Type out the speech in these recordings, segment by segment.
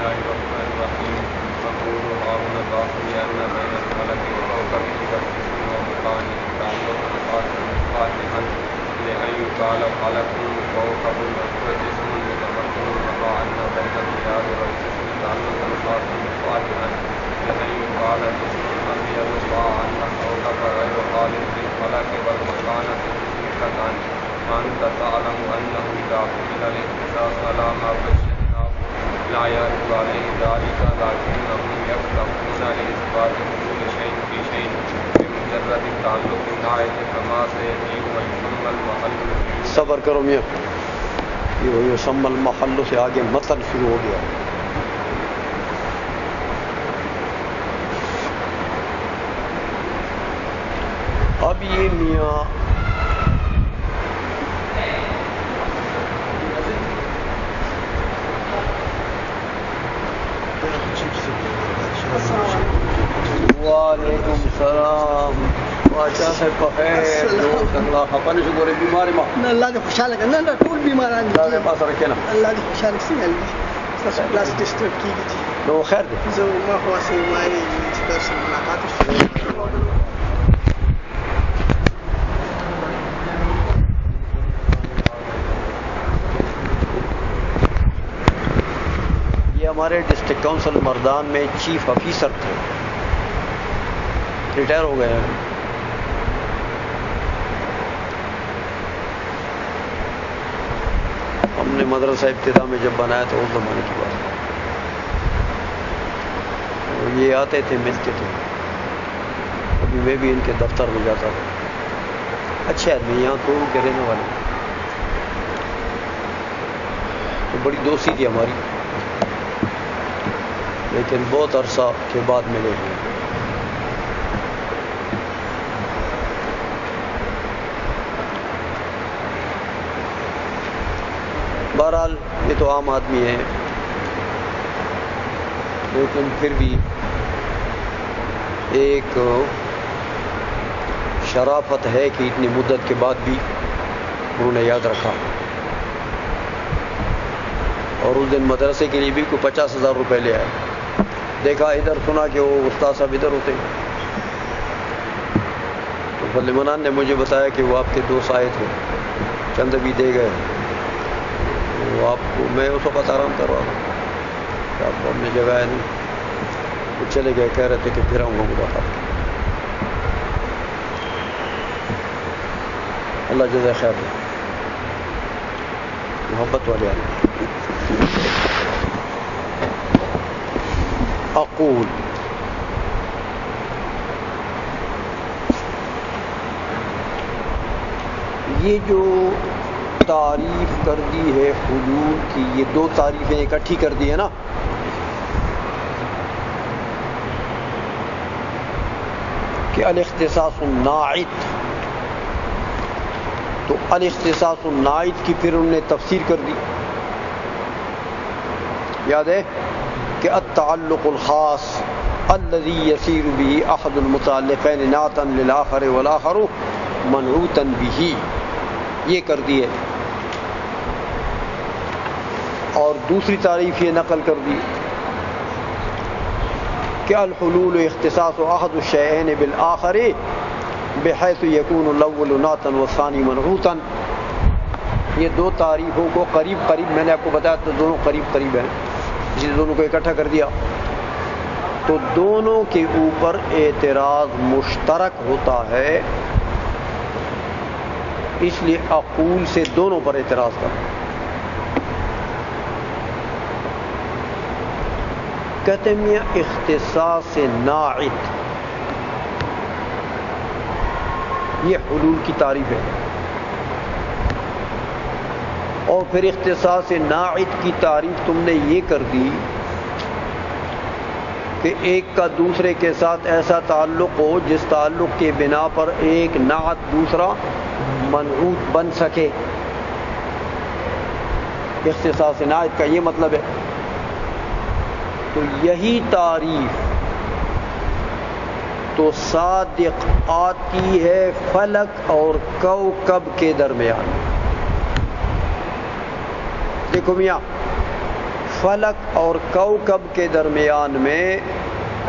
الله الرحمن الرحيم أقول هارون الله لأن بين الملك وكوكبه والجسم ومكانه تعلق قاطعا لأن يقال فلك كوكب وجسم متمكن وقع أن بين الرياض والجسم تعلقا قاطعا لأن يقال جسم أبيض وقع أن كوكب غير خالد بالفلك والمكان مشركان وأنت تعلم أنه إذا قيل الاختصاص على ما بشرناه لا يرد عليه ذلك لكنهم يفتقون لإثبات كل شيء في شيء بمجرد تعلق النائب كما سيأتي ويسمى المحل. صبر کرو میاں، یہ یسمى المحل سے آگے مطلب شروع ہو گیا. اب یہ میاں وعلیکم السلام واچا سے بخیر لوگ اللہ اپنے سے گورے بیمار ما اللہ دې خوشاله کنه نه ټول بیماران دي اللہ پاس رکھے نا الله دې خوشاله سي الله تاسو کلاس ډیسټرب کیږي نو خیر دے زه ما خو واسه وایي چې تاسو ملاقات وشي. یہ ہمارے ڈسٹرکٹ کونسل مردان میں چیف آفیسر تھے، ریٹائر ہو گئے ہیں. ہم نے مدرسہ ابتدا میں جب بنایا تو اس زمانے کی بات ہے. یہ آتے تھے ملتے تھے، ابھی میں بھی ان کے دفتر میں جاتا تھا. اچھے آدمی یہاں تو کے رہنے والے، تو بڑی دوستی تھی ہماری، لیکن بہت عرصہ کے بعد ملے ہوئے. بہرحال یہ تو عام آدمی ہے، لیکن پھر بھی ایک شرافت ہے کہ اتنی مدت کے بعد بھی انہوں نے یاد رکھا. اور اس دن مدرسے کے لیے بھی کوئی 50,000 روپے لے آئے. دیکھا ادھر سنا کہ وہ استاد صاحب ادھر ہوتے ہیں، تو فضل منان نے مجھے بتایا کہ وہ آپ کے دوست آئے تھے، چند بھی دے گئے. وہ آپ کو میں اس وقت آرام کر رہا تھا کہ آپ کو اپنی جگہ ہے نہیں، وہ چلے گئے، کہہ رہے تھے کہ پھر آؤں گا ملاقات. اللہ جزائے خیر دے، محبت والے آدمی. اقول یہ جو تعریف کر دی ہے حلول کی، یہ دو تعریفیں اکٹھی کر دی ہے نا. کہ الاختصاص الناعت، تو الاختصاص الناعت کی پھر انہوں نے تفسیر کر دی. یاد ہے کہ التعلق الخاص الذي يصير به احد المتعلقين نعتا للآخر والآخر منعوتا به، یہ کر دی ہے. اور دوسری تعریف یہ نقل کر دی کہ الحلول اختصاص احد الشيئين بالآخر بحيث يكون الاول نعتا والثاني منعوتا. یہ دو تعریفوں کو قریب قریب، میں نے آپ کو بتایا تو دونوں قریب قریب ہیں، اس لیے دونوں کو اکٹھا کر دیا. تو دونوں کے اوپر اعتراض مشترک ہوتا ہے، اس لیے اقول سے دونوں پر اعتراض کرنا. کہتے ہیں اختصاص ناعت، یہ حلول کی تعریف ہے. اور پھر اختصاص ناعت کی تعریف تم نے یہ کر دی کہ ایک کا دوسرے کے ساتھ ایسا تعلق ہو جس تعلق کے بنا پر ایک نعت دوسرا منعوت بن سکے. اختصاص ناعت کا یہ مطلب ہے. تو یہی تعریف تو صادق آتی ہے فلک اور کوكب کے درمیان. دیکھو میاں، فلک اور کوكب کے درمیان میں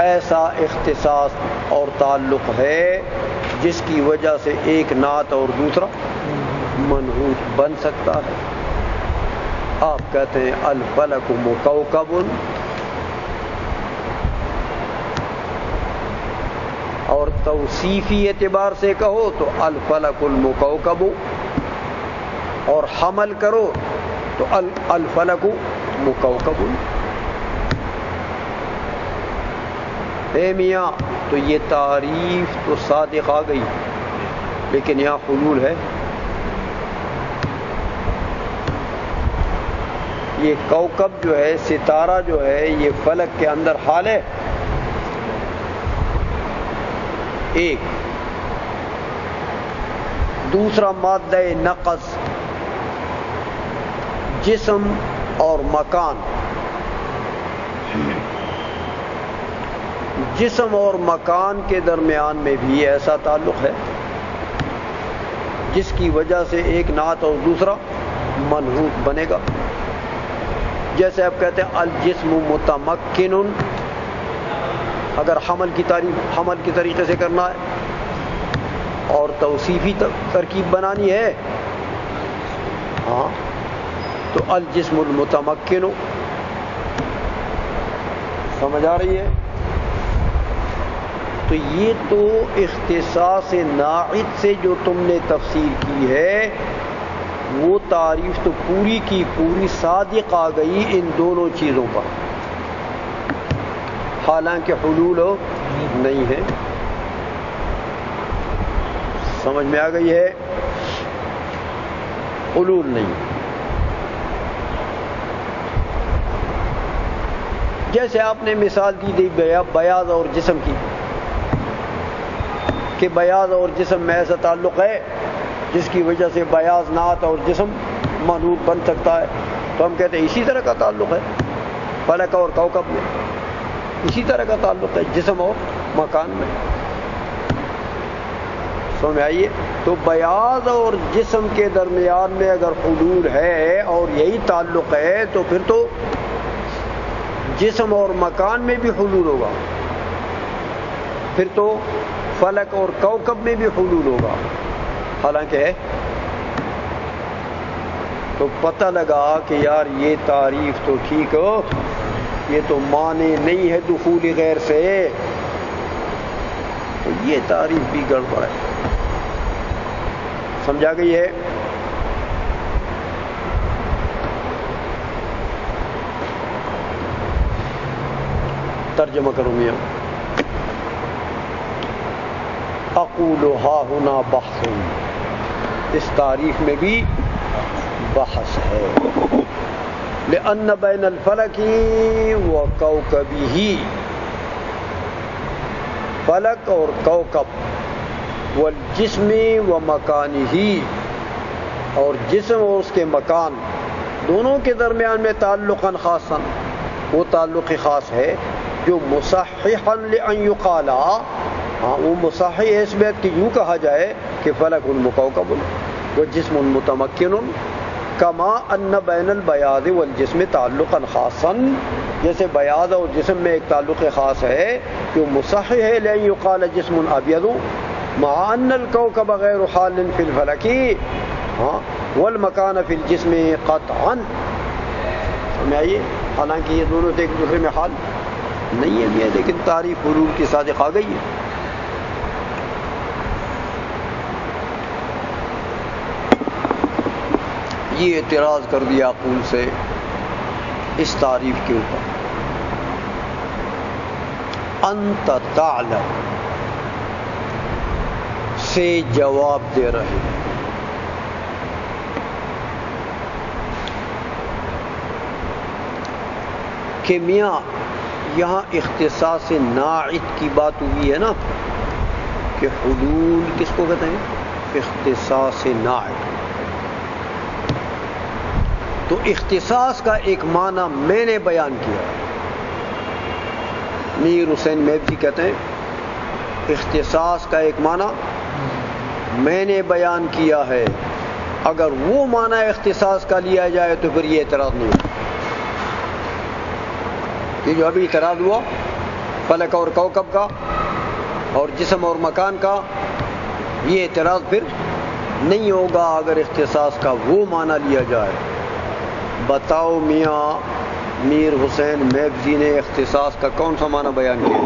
ایسا اختصاص اور تعلق ہے جس کی وجہ سے ایک نعت اور دوسرا منحوت بن سکتا ہے. آپ کہتے ہیں الفلک مکوکب، اور توصیفی اعتبار سے کہو تو الفلک المکوکب، اور حمل کرو تو الفلک مکوکب. اے میاں تو یہ تعریف تو صادق آ گئی، لیکن یہاں حلول ہے. یہ کوكب جو ہے، ستارہ جو ہے، یہ فلک کے اندر حال ہے ایک. دوسرا مادہ نقص، جسم اور مکان. جسم اور مکان کے درمیان میں بھی ایسا تعلق ہے جس کی وجہ سے ایک نعت اور دوسرا منحوت بنے گا. جیسے آپ کہتے ہیں الجسم متمکن، اگر حمل کی تعریف حمل کے طریقے سے کرنا ہے اور توصیفی ترکیب بنانی ہے ہاں تو الجسم المتمکن. سمجھ آ رہی ہے؟ تو یہ تو اختصاص ناعت سے جو تم نے تفسیر کی ہے وہ تعریف تو پوری کی پوری صادق آ گئی ان دونوں چیزوں پر، حالانکہ حلول نہیں ہے. سمجھ میں آ گئی ہے؟ حلول نہیں. جیسے آپ نے مثال دی تھی بیاض اور جسم کی، کہ بیاض اور جسم میں ایسا تعلق ہے جس کی وجہ سے بیاض نعت اور جسم منحوت بن سکتا ہے. تو ہم کہتے ہیں اسی طرح کا تعلق ہے فلک اور کوكب میں، اسی طرح کا تعلق ہے جسم اور مکان میں. سمجھ میں آئیے؟ تو بیاض اور جسم کے درمیان میں اگر حلول ہے اور یہی تعلق ہے تو پھر تو جسم اور مکان میں بھی حلول ہوگا، پھر تو فلک اور کوكب میں بھی حلول ہوگا. حالانکہ ہے تو پتہ لگا کہ یار یہ تعریف تو ٹھیک ہو، یہ تو معنی نہیں ہے دخول غیر سے، تو یہ تعریف بھی گڑبڑ ہے. سمجھا گئی ہے؟ ترجمہ کروں میاں. اقول ها هنا بحث، اس تعریف میں بھی بحث ہے. لأن بین الفلک وکوكبہ، فلک اور کوكب، والجسم ومکانہ، اور جسم اور اس کے مکان دونوں کے درمیان میں تعلقاً خاصاً، وہ تعلق خاص ہے جو مصححا لأن یقال، ہاں وہ مصحح ہے اس بات کی یوں کہا جائے کہ فلک مکوکب وجسم متمکن، کما ان بین البیاض والجسم تعلقا خاصا، جیسے بیاض اور جسم میں ایک تعلق خاص ہے جو مصحح ہے لأن یقال جسم ابیض، مع ان الکوكب غیر حال فی الفلک والمکان فی الجسم قطعا. سمجھ آئیے؟ حالانکہ یہ دونوں ایک دوسرے میں حال نہیں ہے، لیکن تعریف حلول کی صادق آ گئی ہے. یہ اعتراض کر دیا عقول سے اس تعریف کے اوپر. انت تعلم سے جواب دے رہے ہیں کہ میاں یہاں اختصاص ناعت کی بات ہوئی ہے نا، کہ حلول کس کو کہتے ہیں؟ اختصاص ناعت. تو اختصاص کا ایک معنی میں نے بیان کیا، میر حسین میبزی کہتے ہیں اختصاص کا ایک معنی میں نے بیان کیا ہے. اگر وہ معنی اختصاص کا لیا جائے تو پھر یہ اعتراض نہیں ہوتا. یہ جو ابھی اعتراض ہوا فلک اور کوکب کا اور جسم اور مکان کا، یہ اعتراض پھر نہیں ہوگا اگر اختصاص کا وہ معنی لیا جائے۔ بتاؤ میاں میر حسین میگزی نے اختصاص کا کون سا معنی بیان کیا؟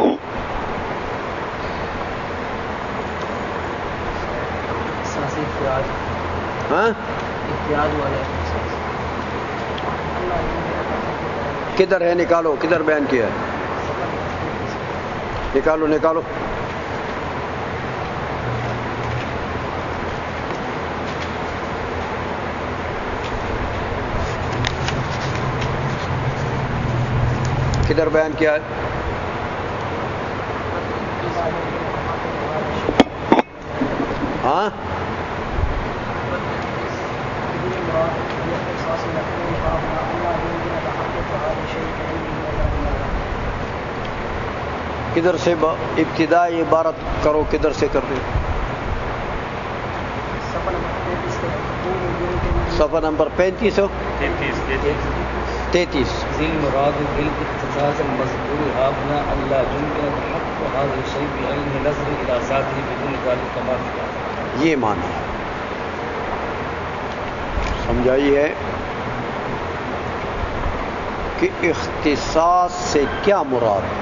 ہاں کدھر ہے؟ نکالو، کدھر بیان کیا ہے؟ نکالو نکالو۔ کدھر بیان کیا ہے؟ ہاں کدھر سے ابتدائی عبارت کرو، کدھر سے کر دیں؟ صفحہ نمبر 33 ذیل مراد بالاختصاص المذکور هاهنا الا يمكن تحقق هذا الشيء بعلم نظر الى ذاته بدون ذلك كما في یہ معنی ہے، سمجھائی ہے کہ اختصاص سے کیا مراد ہے۔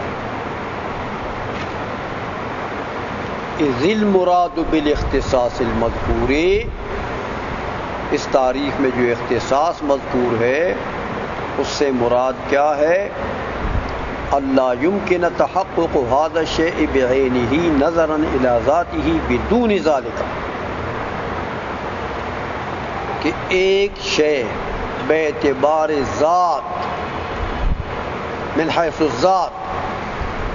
ذیل مراد بالاختصاص المذکور، اس تعریف میں جو اختصاص مذکور ہے اس سے مراد کیا ہے؟ اللہ یمکن تحقق هذا الشیء بعینہ نظرا الی ذاتہ بدون ذلک، کہ ایک شے بے اعتبار ذات من حیث الذات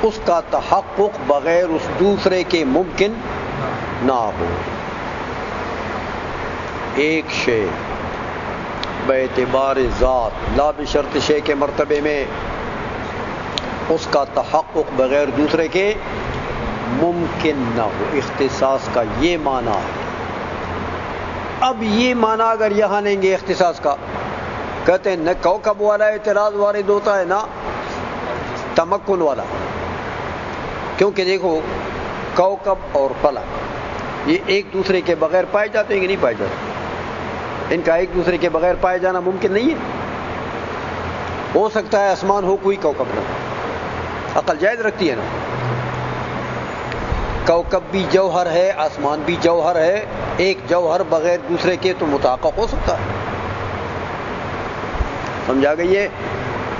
اس کا تحقق بغیر اس دوسرے کے ممکن نہ ہو۔ ایک شے بے اعتبار ذات لا بشرط شے کے مرتبے میں اس کا تحقق بغیر دوسرے کے ممکن نہ ہو، اختصاص کا یہ معنی ہے۔ اب یہ معنی اگر یہاں لیں گے اختصاص کا، کہتے ہیں نہ کوکب والا اعتراض وارد ہوتا ہے نہ تمکن والا، کیونکہ دیکھو کوکب اور فلک یہ ایک دوسرے کے بغیر پائے جاتے ہیں کہ نہیں پائے جاتے؟ ان کا ایک دوسرے کے بغیر پائے جانا ممکن نہیں ہے۔ ہو سکتا ہے آسمان ہو کوئی کوکب نہ، عقل جائز رکھتی ہے نا، کوکب بھی جوہر ہے، آسمان بھی جوہر ہے، ایک جوہر بغیر دوسرے کے تو متحقق ہو سکتا ہے، سمجھا گئی ہے؟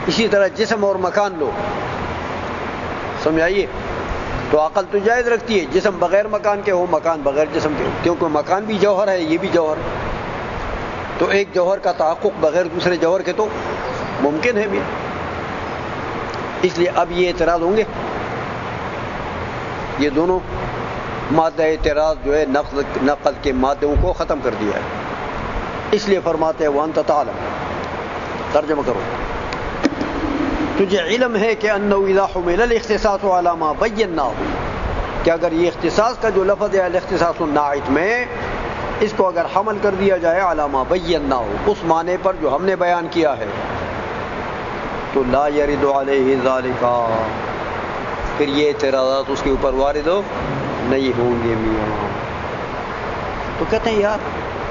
اسی طرح جسم اور مکان لو، سمجھائیے، تو عقل تو جائز رکھتی ہے جسم بغیر مکان کے ہو، مکان بغیر جسم کے ہو، کیونکہ مکان بھی جوہر ہے، یہ بھی جوہر ہے، تو ایک جوہر کا تحقق بغیر دوسرے جوہر کے تو ممکن ہے بھی، اس لیے اب یہ اعتراض ہوں گے، یہ دونوں مادہ اعتراض جو ہے نقل کے مادوں کو ختم کر دیا ہے، اس لیے فرماتے ہیں وانت تعلم، ترجمہ کرو، تجھے علم ہے کہ انہ اذا حمل الاختصاص علی ما بیناہ، کہ اگر یہ اختصاص کا جو لفظ ہے الاختصاص الناعت میں، اس کو اگر حمل کر دیا جائے علی ما بیناہ، اس معنی پر جو ہم نے بیان کیا ہے، تو لا یرد علیہ ذالک، پھر یہ اعتراضات اس کے اوپر وارد ہو نہیں ہوں گے میاں۔ تو کہتے ہیں یار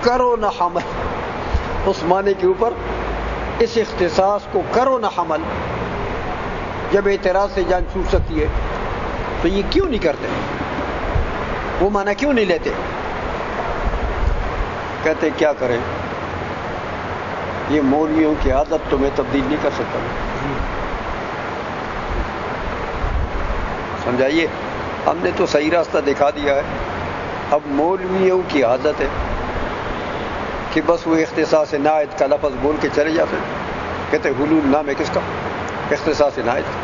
کرو نہ حمل اس معنی کے اوپر، اس اختصاص کو کرو نہ حمل، جب اعتراض سے جان چھوٹ سکتی ہے تو یہ کیوں نہیں کرتے، وہ معنی کیوں نہیں لیتے؟ کہتے کیا کریں، یہ مولویوں کی عادت تو میں تبدیل نہیں کر سکتا، سمجھائیے، ہم نے تو صحیح راستہ دکھا دیا ہے، اب مولویوں کی عادت ہے کہ بس وہ اختصاص نائت کا لفظ بول کے چلے جاتے ہیں، کہتے ہیں حلول نام ہے کس کا؟ اختصاص نائت کا۔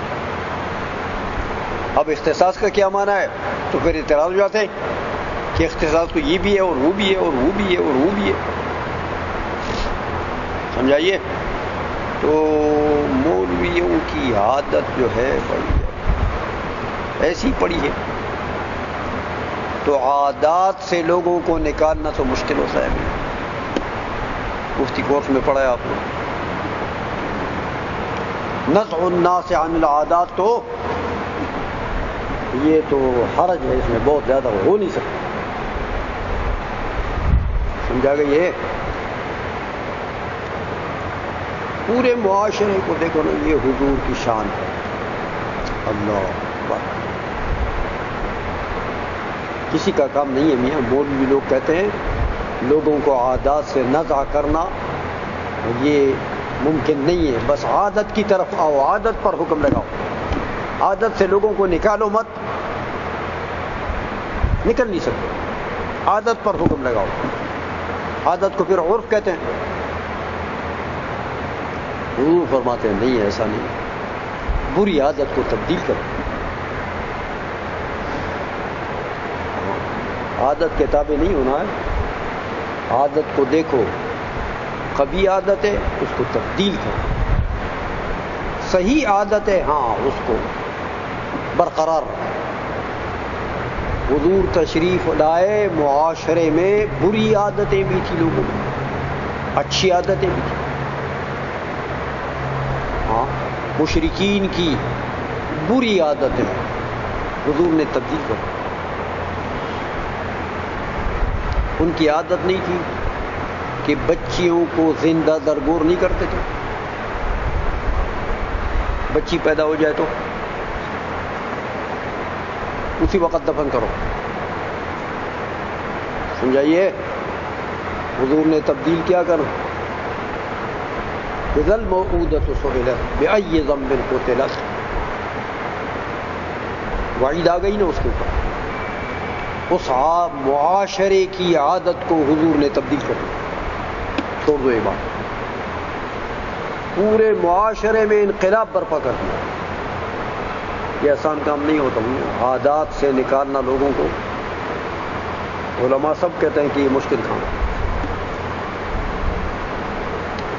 اب اختصاص کا کیا معنی ہے؟ تو پھر اعتراض ہو جاتے ہیں کہ اختصاص تو یہ بھی ہے اور وہ بھی ہے اور وہ بھی ہے اور وہ بھی ہے، سمجھائیے۔ تو مولویوں کی عادت جو ہے بڑی ایسی پڑی ہے، تو عادات سے لوگوں کو نکالنا تو مشکل ہوتا ہے۔ مفتی کورس میں پڑھا ہے آپ نے، نزع الناس عن العادات تو یہ تو حرج ہے، اس میں بہت زیادہ ہو نہیں سکتا. سمجھا گئی ہے؟ پورے معاشرے کو دیکھو نا، یہ حضور کی شان ہے. اللہ اکبر. کسی کا کام نہیں ہے میاں. مولوی لوگ کہتے ہیں لوگوں کو عادات سے نزع کرنا یہ ممکن نہیں ہے، بس عادت کی طرف آؤ، عادت پر حکم لگاؤ، عادت سے لوگوں کو نکالو مت، نکل نہیں سکتے. عادت پر حکم لگاؤ. عادت کو پھر عرف کہتے ہیں. حضور فرماتے ہیں نہیں، ایسا نہیں، بری عادت کو تبدیل کرو. عادت کے تابع نہیں ہونا ہے. عادت کو دیکھو، قبیح عادت ہے اس کو تبدیل کرو، صحیح عادت ہے ہاں اس کو برقرار رکھو. حضور تشریف لائے، معاشرے میں بری عادتیں بھی تھی لوگوں میں، اچھی عادتیں بھی تھیں. ہاں، مشرکین کی بری عادتیں حضور نے تبدیل کر. ان کی عادت نہیں تھی کہ بچیوں کو زندہ درگور نہیں کرتے تھے. بچی پیدا ہو جائے تو اسی وقت دفن کرو. سمجھائیے؟ حضور نے تبدیل کیا کرو. اذا الموءودة سئلت بأي ذنب قتلت. وعید آ گئی نا اس کے اوپر. اس معاشرے کی عادت کو حضور نے تبدیل کر دیا. چھوڑ دو یہ بات. پورے معاشرے میں انقلاب برپا کر دیا. یہ آسان کام نہیں ہوتا. عادات سے نکالنا لوگوں کو، علماء سب کہتے ہیں کہ یہ مشکل کام ہے.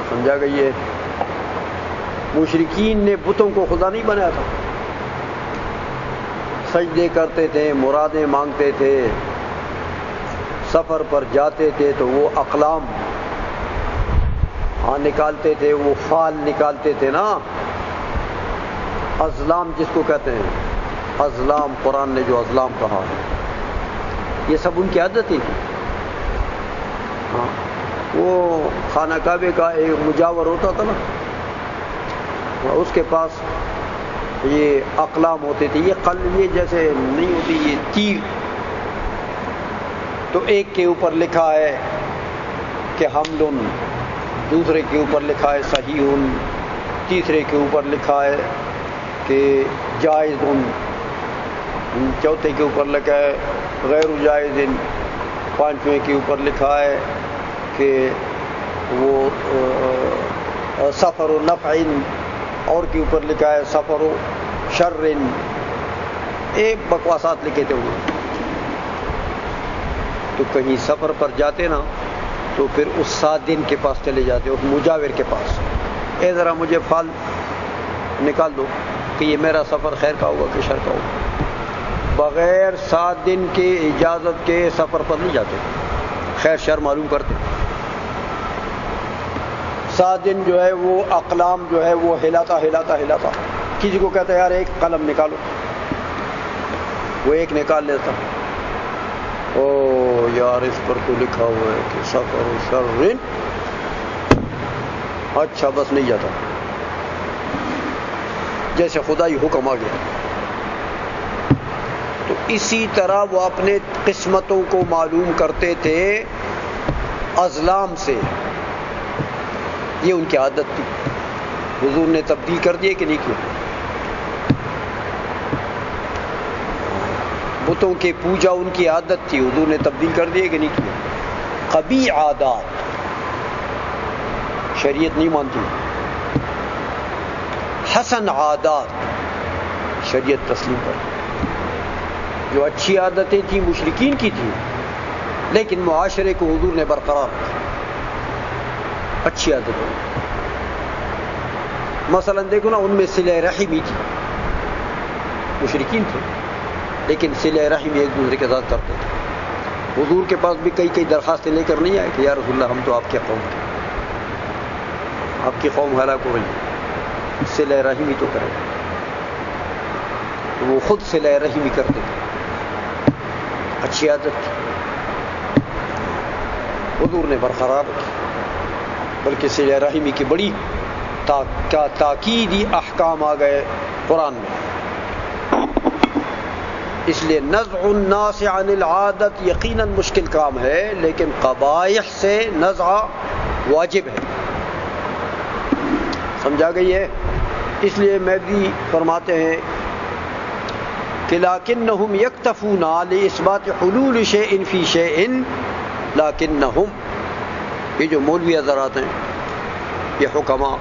سمجھا گئی ہے؟ مشرکین نے بتوں کو خدا نہیں بنایا تھا. سجدے کرتے تھے، مرادیں مانگتے تھے، سفر پر جاتے تھے تو وہ اقلام نکالتے تھے، وہ فال نکالتے تھے نا، ازلام جس کو کہتے ہیں. ازلام، قرآن نے جو ازلام کہا ہے، یہ سب ان کی عادتیں تھی. ہاں، وہ خانہ کعبے کا ایک مجاور ہوتا تھا نا، اس کے پاس یہ اقلام ہوتے تھے. یہ جیسے نہیں ہوتی، یہ تیر. تو ایک کے اوپر لکھا ہے کہ حمل، دوسرے کے اوپر لکھا ہے صحیح، تیسرے کے اوپر لکھا ہے کہ جائز، چوتھے کے اوپر لکھا ہے غیر جائز، پانچویں کے اوپر لکھا ہے کہ وہ سفر و نفع، اور کے اوپر لکھا ہے سفر و شر. ایک بکواسات لکھے تھے وہ. تو کہیں سفر پر جاتے نا تو پھر اس سادن کے پاس چلے جاتے، اس مجاور کے پاس. اے ذرا مجھے فال نکال دو کہ یہ میرا سفر خیر کا ہوگا کہ شر کا ہوگا. بغیر 7 دن کے اجازت کے سفر پر نہیں جاتے، خیر شر معلوم کرتے. 7 دن جو ہے وہ اقلام جو ہے وہ ہلاتا. کسی کو کہتا ہے یار ایک قلم نکالو، وہ ایک نکال لیتا. او یار اس پر تو لکھا ہوا ہے کہ سفر و شر، اچھا بس نہیں جاتا. جیسے خدائی حکم آ گیا. تو اسی طرح وہ اپنے قسمتوں کو معلوم کرتے تھے ازلام سے. یہ ان کی عادت تھی. حضور نے تبدیل کر دیے کہ نہیں کیا؟ بتوں کے پوجا ان کی عادت تھی، حضور نے تبدیل کر دیے کہ نہیں کیا؟ قبیح عادات شریعت نہیں مانتی. حسن عادات شریعت تسلیم کر. جو اچھی عادتیں تھیں مشرکین کی تھیں، لیکن معاشرے کو حضور نے برقرار رکھا. اچھی عادتیں مثلا دیکھو نا، ان میں صلہ رحمی تھی. مشرکین تھے لیکن صلہ رحمی ایک دوسرے کے ساتھ کرتے تھے. حضور کے پاس بھی کئی درخواستیں لے کر نہیں آئے کہ یا رسول اللہ ہم تو آپ کے قوم تھے، آپ کی قوم ہلاک ہو رہی ہے، صلہ رحمی تو کریں. وہ خود صلہ رحمی کرتے تھے، اچھی عادت حضور نے برقرار رکھی، بلکہ صلہ رحمی کی بڑی تاکیدی احکام آ گئے قرآن میں. اس لیے نزع الناس عن العادت یقیناً مشکل کام ہے، لیکن قبائح سے نزع واجب ہے. سمجھا گئی ہے؟ اس لیے میں بھی فرماتے ہیں کہ لکنہم یکتفون لاثبات حلول شیء فی شیء، لکنہم، یہ جو مولوی حضرات ہیں، یہ حکماء،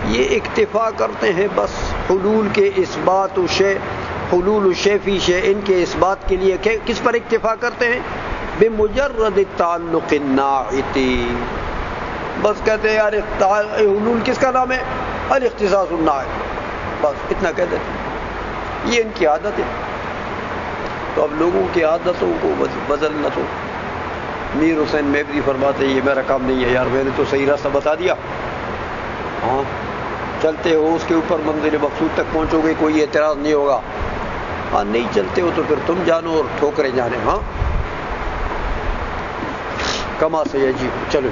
یہ اکتفا کرتے ہیں بس حلول کے اثبات شیء، حلول شیء فی شیء کے اثبات کے لیے. کس پر اکتفا کرتے ہیں؟ بمجرد تعلق الناعت، بس کہتے ہیں یار حلول کس کا نام ہے؟ الاختصاص الناعت، بس اتنا کہہ دیتے ہیں. یہ ان کی عادت ہے. تو اب لوگوں کی عادتوں کو بدلنا تو میر حسین میبری فرماتے ہیں یہ میرا کام نہیں ہے یار، میں نے تو صحیح راستہ بتا دیا. ہاں چلتے ہو اس کے اوپر منزل مقصود تک پہنچو گے، کوئی اعتراض نہیں ہوگا. ہاں نہیں چلتے ہو تو پھر تم جانو اور ٹھوکریں جانے. ہاں کما سے عجیب. چلو